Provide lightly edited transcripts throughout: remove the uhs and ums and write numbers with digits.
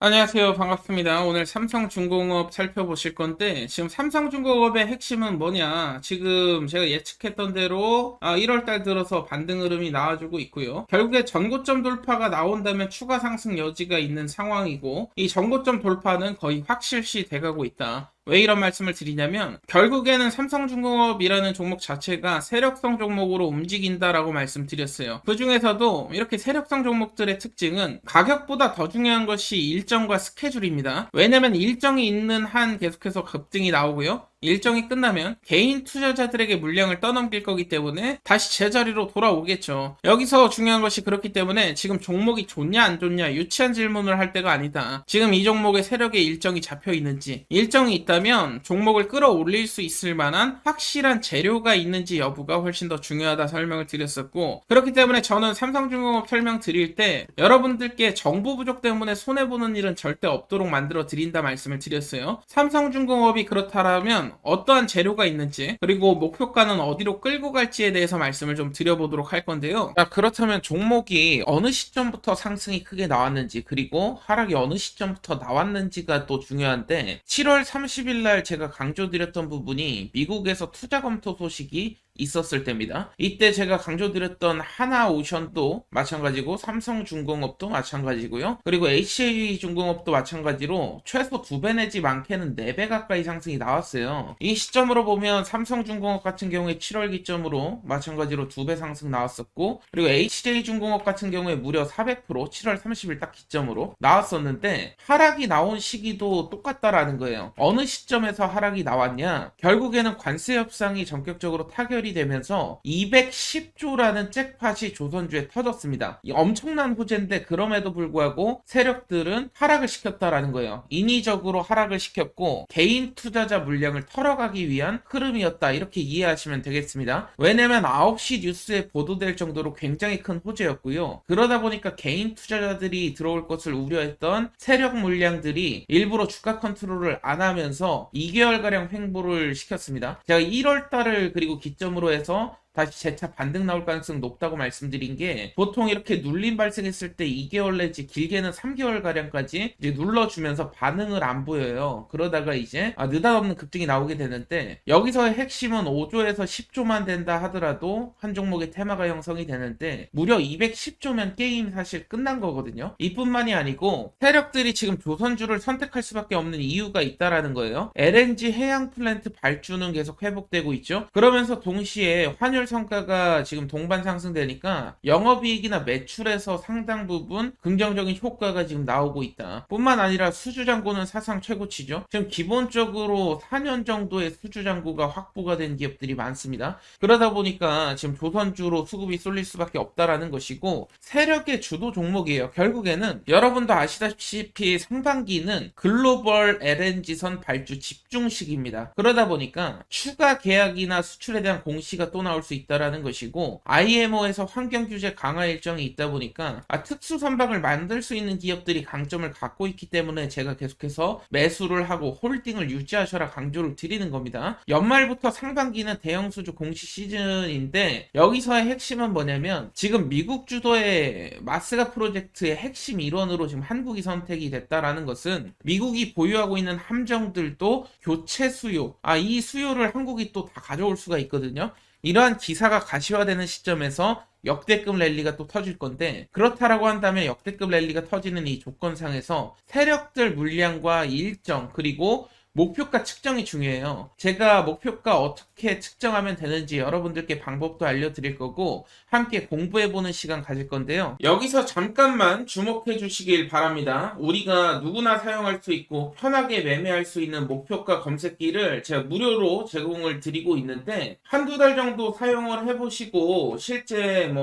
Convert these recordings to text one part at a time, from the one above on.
안녕하세요. 반갑습니다. 오늘 삼성중공업 살펴보실 건데, 지금 삼성중공업의 핵심은 뭐냐? 지금 제가 예측했던 대로 1월 달 들어서 반등 흐름이 나와주고 있고요. 결국에 전고점 돌파가 나온다면 추가 상승 여지가 있는 상황이고, 이 전고점 돌파는 거의 확실시 돼가고 있다. 왜 이런 말씀을 드리냐면 결국에는 삼성중공업이라는 종목 자체가 세력성 종목으로 움직인다라고 말씀드렸어요. 그 중에서도 이렇게 세력성 종목들의 특징은 가격보다 더 중요한 것이 일정과 스케줄입니다. 왜냐면 일정이 있는 한 계속해서 급등이 나오고요. 일정이 끝나면 개인 투자자들에게 물량을 떠넘길 거기 때문에 다시 제자리로 돌아오겠죠. 여기서 중요한 것이 그렇기 때문에 지금 종목이 좋냐 안 좋냐 유치한 질문을 할 때가 아니다. 지금 이 종목의 세력의 일정이 잡혀 있는지, 일정이 있다면 종목을 끌어올릴 수 있을 만한 확실한 재료가 있는지 여부가 훨씬 더 중요하다 설명을 드렸었고, 그렇기 때문에 저는 삼성중공업 설명 드릴 때 여러분들께 정보 부족 때문에 손해보는 일은 절대 없도록 만들어 드린다 말씀을 드렸어요. 삼성중공업이 그렇다라면 어떠한 재료가 있는지, 그리고 목표가는 어디로 끌고 갈지에 대해서 말씀을 좀 드려보도록 할 건데요. 자, 그렇다면 종목이 어느 시점부터 상승이 크게 나왔는지, 그리고 하락이 어느 시점부터 나왔는지가 또 중요한데, 7월 30일 날 제가 강조드렸던 부분이 미국에서 투자 검토 소식이 있었을 때입니다. 이때 제가 강조드렸던 하나오션도 마찬가지고 삼성중공업도 마찬가지고요. 그리고 HJ중공업도 마찬가지로 최소 2배 내지 많게는 4배 가까이 상승이 나왔어요. 이 시점으로 보면 삼성중공업 같은 경우에 7월 기점으로 마찬가지로 2배 상승 나왔었고, 그리고 HJ중공업 같은 경우에 무려 400% 7월 30일 딱 기점으로 나왔었는데, 하락이 나온 시기도 똑같다라는 거예요. 어느 시점에서 하락이 나왔냐? 결국에는 관세 협상이 전격적으로 타결이 되면서 210조라는 잭팟이 조선주에 터졌습니다. 엄청난 호재인데 그럼에도 불구하고 세력들은 하락을 시켰다라는 거예요. 인위적으로 하락을 시켰고 개인 투자자 물량을 털어가기 위한 흐름이었다, 이렇게 이해하시면 되겠습니다. 왜냐면 9시 뉴스에 보도될 정도로 굉장히 큰 호재였고요. 그러다 보니까 개인 투자자들이 들어올 것을 우려했던 세력 물량들이 일부러 주가 컨트롤을 안 하면서 2개월가량 횡보를 시켰습니다. 제가 1월 달을 그리고 기점으로 해서 다시 재차 반등 나올 가능성이 높다고 말씀드린 게, 보통 이렇게 눌림 발생했을 때 2개월 내지 길게는 3개월 가량까지 이제 눌러주면서 반응을 안 보여요. 그러다가 이제 느닷없는 급등이 나오게 되는데, 여기서의 핵심은 5조에서 10조만 된다 하더라도 한 종목의 테마가 형성이 되는데, 무려 210조면 게임 사실 끝난 거거든요. 이뿐만이 아니고 세력들이 지금 조선주를 선택할 수밖에 없는 이유가 있다라는 거예요. LNG 해양 플랜트 발주는 계속 회복되고 있죠. 그러면서 동시에 환율 성과가 지금 동반 상승되니까 영업이익이나 매출에서 상당 부분 긍정적인 효과가 지금 나오고 있다. 뿐만 아니라 수주잔고는 사상 최고치죠. 지금 기본적으로 4년 정도의 수주잔고가 확보가 된 기업들이 많습니다. 그러다 보니까 지금 조선주로 수급이 쏠릴 수밖에 없다라는 것이고, 세력의 주도 종목이에요. 결국에는 여러분도 아시다시피 상반기는 글로벌 LNG선 발주 집중식입니다. 그러다 보니까 추가 계약이나 수출에 대한 공시가 또 나올 수 있다라는 것이고, IMO에서 환경 규제 강화 일정이 있다 보니까 특수 선박을 만들 수 있는 기업들이 강점을 갖고 있기 때문에 제가 계속해서 매수를 하고 홀딩을 유지하셔라 강조를 드리는 겁니다. 연말부터 상반기는 대형 수주 공시 시즌인데, 여기서의 핵심은 뭐냐면 지금 미국 주도의 마스가 프로젝트의 핵심 일원으로 지금 한국이 선택이 됐다라는 것은, 미국이 보유하고 있는 함정들도 교체 수요, 이 수요를 한국이 또 다 가져올 수가 있거든요. 이러한 기사가 가시화되는 시점에서 역대급 랠리가 또 터질 건데, 그렇다라고 한다면 역대급 랠리가 터지는 이 조건상에서 세력들 물량과 일정, 그리고 목표가 측정이 중요해요. 제가 목표가 어떻게 측정하면 되는지 여러분들께 방법도 알려드릴 거고, 함께 공부해보는 시간 가질 건데요. 여기서 잠깐만 주목해 주시길 바랍니다. 우리가 누구나 사용할 수 있고 편하게 매매할 수 있는 목표가 검색기를 제가 무료로 제공을 드리고 있는데, 한두 달 정도 사용을 해보시고 실제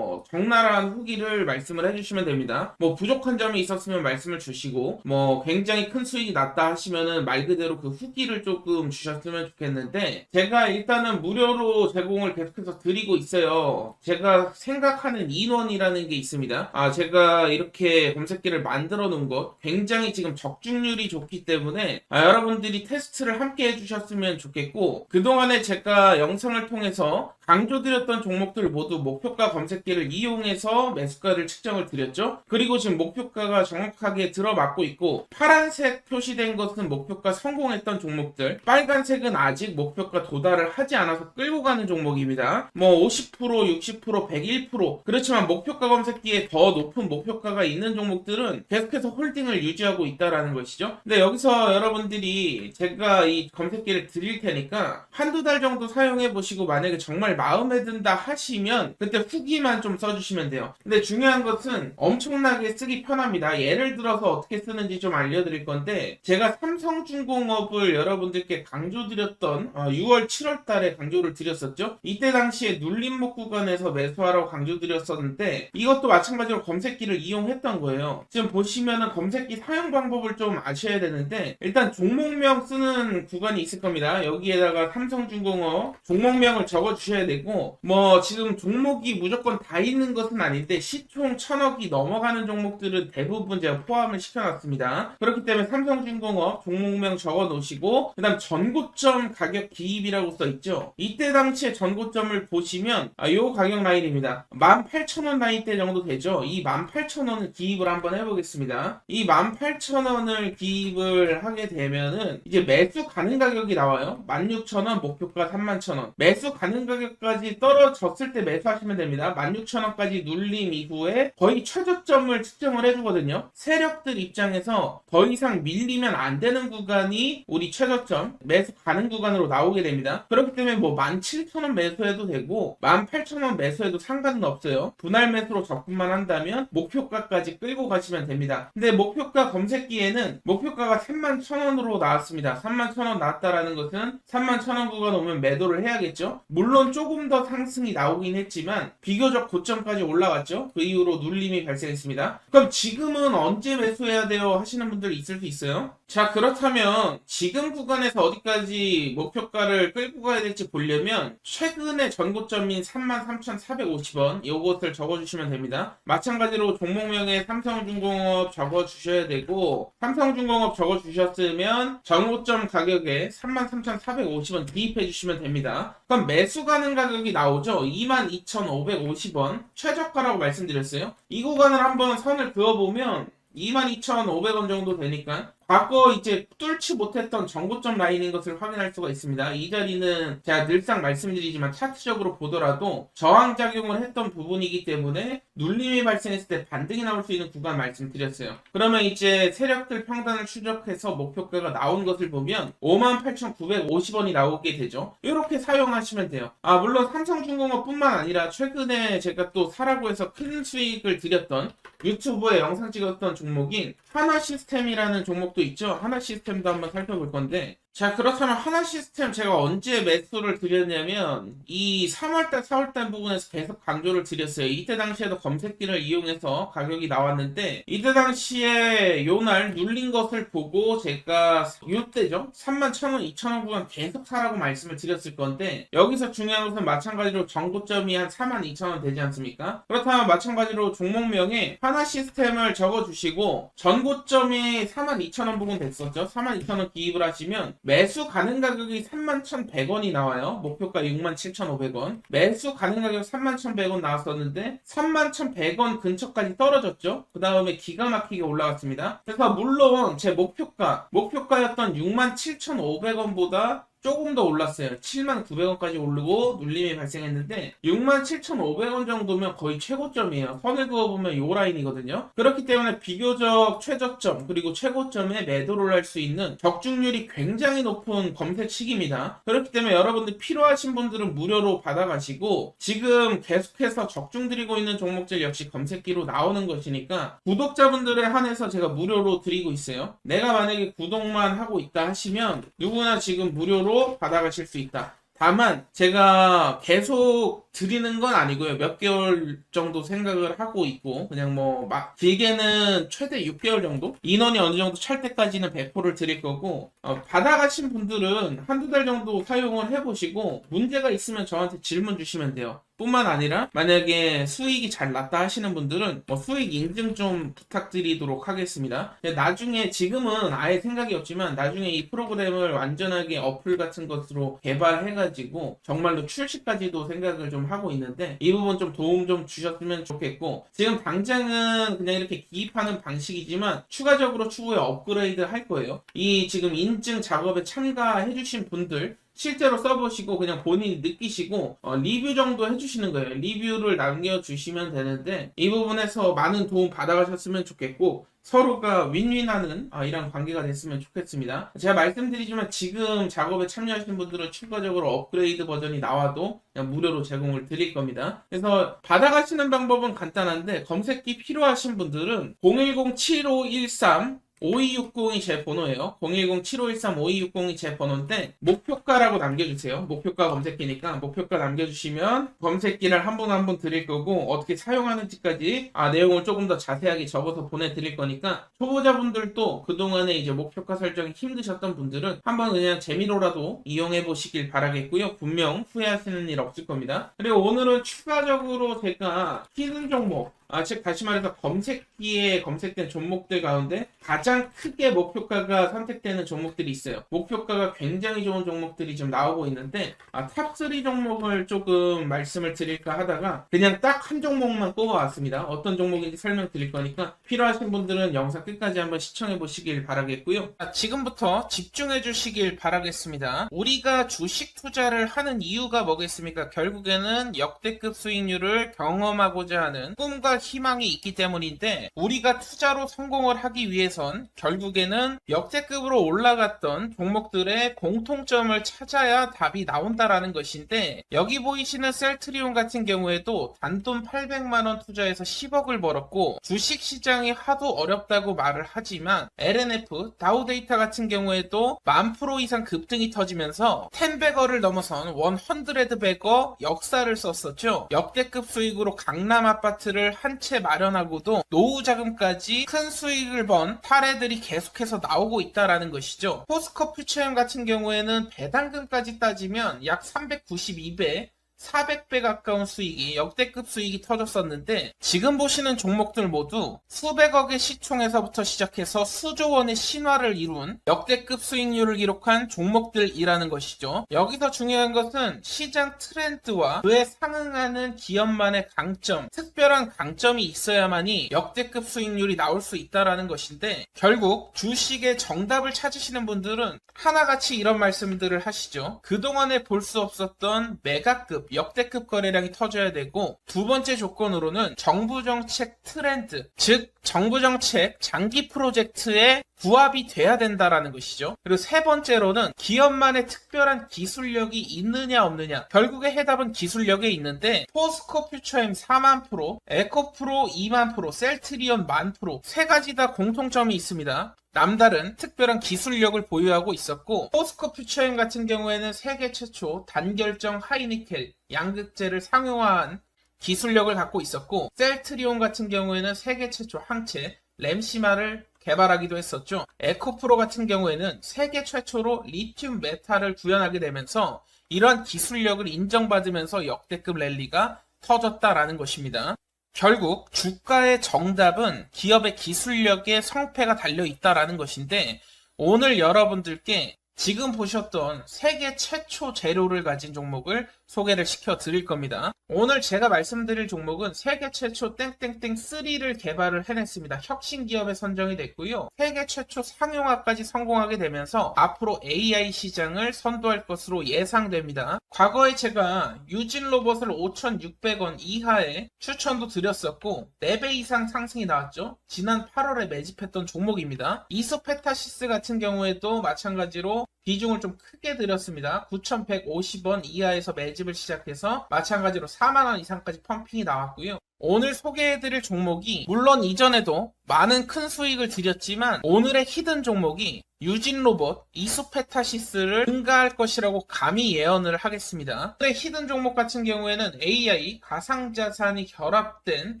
적나라한 후기를 말씀을 해주시면 됩니다. 부족한 점이 있었으면 말씀을 주시고, 굉장히 큰 수익이 났다 하시면은 말 그대로 그 후기를 조금 주셨으면 좋겠는데, 제가 일단은 무료로 제공을 계속해서 드리고 있어요. 제가 생각하는 인원이라는 게 있습니다. 제가 이렇게 검색기를 만들어 놓은 것 굉장히 지금 적중률이 좋기 때문에 여러분들이 테스트를 함께 해주셨으면 좋겠고, 그동안에 제가 영상을 통해서 강조드렸던 종목들 모두 목표가 검색기를 이용해서 매수가를 측정을 드렸죠. 그리고 지금 목표가가 정확하게 들어맞고 있고, 파란색 표시된 것은 목표가 성공했던 종목들, 빨간색은 아직 목표가 도달을 하지 않아서 끌고 가는 종목입니다. 뭐 50%, 60%, 101%, 그렇지만 목표가 검색기에 더 높은 목표가가 있는 종목들은 계속해서 홀딩을 유지하고 있다라는 것이죠. 근데 여기서 여러분들이 제가 이 검색기를 드릴 테니까 한두 달 정도 사용해 보시고, 만약에 정말 마음에 든다 하시면 그때 후기만 좀 써주시면 돼요. 근데 중요한 것은 엄청나게 쓰기 편합니다. 예를 들어서 어떻게 쓰는지 좀 알려드릴 건데, 제가 삼성중공업을 여러분들께 강조드렸던 6월 7월 달에 강조를 드렸었죠. 이때 당시에 눌림목 구간에서 매수하라고 강조드렸었는데, 이것도 마찬가지로 검색기를 이용했던 거예요. 지금 보시면은 검색기 사용 방법을 좀 아셔야 되는데, 일단 종목명 쓰는 구간이 있을 겁니다. 여기에다가 삼성중공업 종목명을 적어 주셔야 되고, 뭐 지금 종목이 무조건 다 있는 것은 아닌데 시총 1000억이 넘어가는 종목들은 대부분 제가 포함을 시켜놨습니다. 그렇기 때문에 삼성중공업 종목명 적어 놓으시고, 그 다음 전고점 가격 기입이라고 써있죠. 이때 당시에 전고점을 보시면 요 가격 라인입니다. 18,000원 라인대 정도 되죠. 이 18,000원을 기입을 한번 해보겠습니다. 이 18,000원을 기입을 하게 되면은 이제 매수 가능 가격이 나와요. 16,000원, 목표가 31,000원. 매수 가능 가격까지 떨어졌을 때 매수하시면 됩니다. 16,000원까지 눌림 이후에 거의 최저점을 측정을 해주거든요. 세력들 입장에서 더 이상 밀리면 안 되는 구간이 우리 최저점, 매수 가능 구간으로 나오게 됩니다. 그렇기 때문에 뭐 17,000원 매수해도 되고 18,000원 매수해도 상관은 없어요. 분할 매수로 접근만 한다면 목표가까지 끌고 가시면 됩니다. 근데 목표가 검색기에는 목표가가 31,000원으로 나왔습니다. 31,000원 나왔다라는 것은 31,000원 구간 오면 매도를 해야겠죠. 물론 조금 더 상승이 나오긴 했지만 비교적 고점까지 올라갔죠. 그 이후로 눌림이 발생했습니다. 그럼 지금은 언제 매수해야 돼요 하시는 분들이 있을 수 있어요. 자, 그렇다면 지금 구간에서 어디까지 목표가를 끌고 가야 될지 보려면 최근의 전고점인 33,450원 이것을 적어주시면 됩니다. 마찬가지로 종목명에 삼성중공업 적어주셔야 되고, 삼성중공업 적어주셨으면 전고점 가격에 33,450원 기입해 주시면 됩니다. 그럼 매수 가능 가격이 나오죠. 22,550원 최저가라고 말씀드렸어요. 이 구간을 한번 선을 그어보면 22,500원 정도 되니까 과거 이제 뚫지 못했던 전고점 라인인 것을 확인할 수가 있습니다. 이 자리는 제가 늘상 말씀드리지만 차트적으로 보더라도 저항작용을 했던 부분이기 때문에 눌림이 발생했을 때 반등이 나올 수 있는 구간 말씀드렸어요. 그러면 이제 세력들 평단을 추적해서 목표가가 나온 것을 보면 58,950원이 나오게 되죠. 이렇게 사용하시면 돼요. 물론 삼성중공업 뿐만 아니라 최근에 제가 또 사라고 해서 큰 수익을 드렸던 유튜브에 영상 찍었던 종목인 하나시스템이라는 종목도 있죠. 하나시스템도 한번 살펴볼 건데, 자, 그렇다면 하나시스템 제가 언제 매수를 드렸냐면 이 3월달 4월달 부분에서 계속 강조를 드렸어요. 이때 당시에도 검색기를 이용해서 가격이 나왔는데, 이때 당시에 요날 눌린 것을 보고 제가 요때죠 31,000원 2,000원 구간 계속 사라고 말씀을 드렸을 건데, 여기서 중요한 것은 마찬가지로 전고점이 한 42,000원 되지 않습니까? 그렇다면 마찬가지로 종목명에 하나시스템을 적어주시고, 전고점이 42,000원 부분 됐었죠. 42,000원 기입을 하시면 매수 가능 가격이 31,100원이 나와요. 목표가 67,500원. 매수 가능 가격 31,100원 나왔었는데 31,100원 근처까지 떨어졌죠. 그 다음에 기가 막히게 올라갔습니다. 그래서 물론 제 목표가였던 67,500원보다 조금 더 올랐어요. 79,900원까지 오르고 눌림이 발생했는데 67,500원 정도면 거의 최고점이에요. 선을 그어보면 요 라인이거든요. 그렇기 때문에 비교적 최저점 그리고 최고점에 매도를 할 수 있는 적중률이 굉장히 높은 검색 시기입니다. 그렇기 때문에 여러분들 필요하신 분들은 무료로 받아가시고, 지금 계속해서 적중 드리고 있는 종목들 역시 검색기로 나오는 것이니까 구독자분들에 한해서 제가 무료로 드리고 있어요. 내가 만약에 구독만 하고 있다 하시면 누구나 지금 무료로 받아가실 수 있다. 다만 제가 계속 드리는 건 아니고요. 몇 개월 정도 생각을 하고 있고 그냥 뭐 막 길게는 최대 6개월 정도? 인원이 어느 정도 찰 때까지는 배포를 드릴 거고 받아가신 분들은 한두 달 정도 사용을 해보시고 문제가 있으면 저한테 질문 주시면 돼요. 뿐만 아니라 만약에 수익이 잘 났다 하시는 분들은 뭐 수익 인증 좀 부탁드리도록 하겠습니다. 나중에 지금은 아예 생각이 없지만 나중에 이 프로그램을 완전하게 어플 같은 것으로 개발해가지고 정말로 출시까지도 생각을 좀 하고 있는데 이 부분 좀 도움 좀 주셨으면 좋겠고 지금 당장은 그냥 이렇게 기입하는 방식이지만 추가적으로 추후에 업그레이드 할 거예요. 이 지금 인증 작업에 참가해주신 분들 실제로 써보시고 그냥 본인이 느끼시고 리뷰 정도 해주시는 거예요. 리뷰를 남겨주시면 되는데 이 부분에서 많은 도움 받아가셨으면 좋겠고 서로가 윈윈하는 이런 관계가 됐으면 좋겠습니다. 제가 말씀드리지만 지금 작업에 참여하시는 분들은 추가적으로 업그레이드 버전이 나와도 그냥 무료로 제공을 드릴 겁니다. 그래서 받아가시는 방법은 간단한데 검색기 필요하신 분들은 010-7513 5260이 제 번호예요. 010-7513-5260이 제 번호인데 목표가라고 남겨주세요. 목표가 검색기니까 목표가 남겨주시면 검색기를 한 분 한 분 드릴 거고 어떻게 사용하는지까지 내용을 조금 더 자세하게 적어서 보내드릴 거니까 초보자분들도 그동안에 이제 목표가 설정이 힘드셨던 분들은 한번 그냥 재미로라도 이용해 보시길 바라겠고요. 분명 후회하시는 일 없을 겁니다. 그리고 오늘은 추가적으로 제가 히든 종목 즉 다시 말해서 검색기에 검색된 종목들 가운데 가장 크게 목표가가 선택되는 종목들이 있어요. 목표가가 굉장히 좋은 종목들이 좀 나오고 있는데 탑3 종목을 조금 말씀을 드릴까 하다가 그냥 딱 한 종목만 뽑아왔습니다. 어떤 종목인지 설명드릴 거니까 필요하신 분들은 영상 끝까지 한번 시청해 보시길 바라겠고요. 지금부터 집중해 주시길 바라겠습니다. 우리가 주식 투자를 하는 이유가 뭐겠습니까? 결국에는 역대급 수익률을 경험하고자 하는 꿈과 희망이 있기 때문인데 우리가 투자로 성공을 하기 위해선 결국에는 역대급으로 올라갔던 종목들의 공통점을 찾아야 답이 나온다라는 것인데 여기 보이시는 셀트리온 같은 경우에도 단돈 800만원 투자해서 10억을 벌었고 주식시장이 하도 어렵다고 말을 하지만 LNF 다우데이터 같은 경우에도 10,000% 이상 급등이 터지면서 10배거를 넘어선 100배거 역사를 썼었죠. 역대급 수익으로 강남 아파트를 한 채 마련하고도 노후 자금까지 큰 수익을 번 사례들이 계속해서 나오고 있다라는 것이죠. 포스코 퓨처엠 같은 경우에는 배당금까지 따지면 약 392배 400배 가까운 수익이 역대급 수익이 터졌었는데 지금 보시는 종목들 모두 수백억의 시총에서부터 시작해서 수조 원의 신화를 이룬 역대급 수익률을 기록한 종목들이라는 것이죠. 여기서 중요한 것은 시장 트렌드와 그에 상응하는 기업만의 강점, 특별한 강점이 있어야만이 역대급 수익률이 나올 수 있다는 것인데 결국 주식의 정답을 찾으시는 분들은 하나같이 이런 말씀들을 하시죠. 그동안에 볼 수 없었던 메가급 역대급 거래량이 터져야 되고 두 번째 조건으로는 정부 정책 트렌드, 즉 정부 정책 장기 프로젝트에 부합이 돼야 된다라는 것이죠. 그리고 세 번째로는 기업만의 특별한 기술력이 있느냐 없느냐. 결국에 해답은 기술력에 있는데 포스코 퓨처엠 4만%, 에코프로 2만%, 셀트리온 10,000% 세 가지 다 공통점이 있습니다. 남다른 특별한 기술력을 보유하고 있었고 포스코 퓨처엠 같은 경우에는 세계 최초 단결정 하이니켈 양극재를 상용화한 기술력을 갖고 있었고 셀트리온 같은 경우에는 세계 최초 항체 램시마를 개발하기도 했었죠. 에코프로 같은 경우에는 세계 최초로 리튬 메탈을 구현하게 되면서 이러한 기술력을 인정받으면서 역대급 랠리가 터졌다라는 것입니다. 결국 주가의 정답은 기업의 기술력에 성패가 달려있다라는 것인데 오늘 여러분들께 지금 보셨던 세계 최초 재료를 가진 종목을 소개를 시켜 드릴 겁니다. 오늘 제가 말씀드릴 종목은 세계 최초 땡땡땡 3를 개발을 해냈습니다. 혁신 기업에 선정이 됐고요. 세계 최초 상용화까지 성공하게 되면서 앞으로 AI 시장을 선도할 것으로 예상됩니다. 과거에 제가 유진 로봇을 5,600원 이하에 추천도 드렸었고 4배 이상 상승이 나왔죠. 지난 8월에 매집했던 종목입니다. 이소페타시스 같은 경우에도 마찬가지로 비중을 좀 크게 드렸습니다. 9,150원 이하에서 매집을 시작해서 마찬가지로 4만원 이상까지 펌핑이 나왔고요. 오늘 소개해드릴 종목이 물론 이전에도 많은 큰 수익을 드렸지만 오늘의 히든 종목이 유진로봇, 이수페타시스를 능가할 것이라고 감히 예언을 하겠습니다. 오늘의 히든 종목 같은 경우에는 AI, 가상자산이 결합된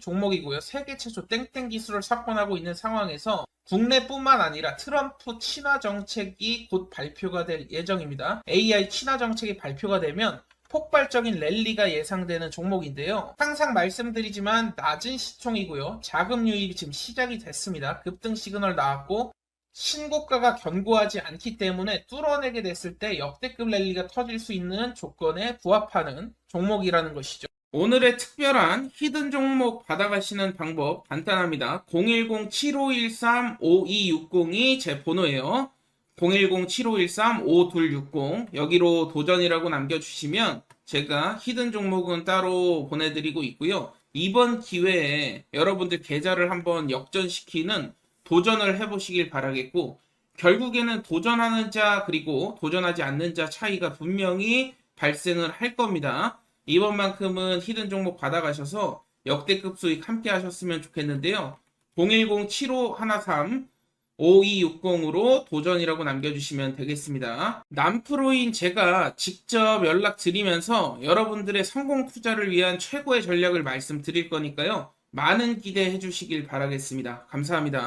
종목이고요. 세계 최초 땡땡 기술을 석권하고 있는 상황에서 국내뿐만 아니라 트럼프 친화 정책이 곧 발표가 될 예정입니다. AI 친화 정책이 발표가 되면 폭발적인 랠리가 예상되는 종목인데요. 항상 말씀드리지만 낮은 시총이고요. 자금 유입이 지금 시작이 됐습니다. 급등 시그널 나왔고 신고가가 견고하지 않기 때문에 뚫어내게 됐을 때 역대급 랠리가 터질 수 있는 조건에 부합하는 종목이라는 것이죠. 오늘의 특별한 히든 종목 받아가시는 방법 간단합니다. 010-7513-5260이 제 번호예요. 010-7513-5260 여기로 도전이라고 남겨주시면 제가 히든 종목은 따로 보내드리고 있고요. 이번 기회에 여러분들 계좌를 한번 역전시키는 도전을 해보시길 바라겠고 결국에는 도전하는 자 그리고 도전하지 않는 자 차이가 분명히 발생을 할 겁니다. 이번만큼은 히든 종목 받아가셔서 역대급 수익 함께 하셨으면 좋겠는데요. 010-7513-5260으로 도전이라고 남겨주시면 되겠습니다. 남프로인 제가 직접 연락드리면서 여러분들의 성공 투자를 위한 최고의 전략을 말씀드릴 거니까요. 많은 기대해 주시길 바라겠습니다. 감사합니다.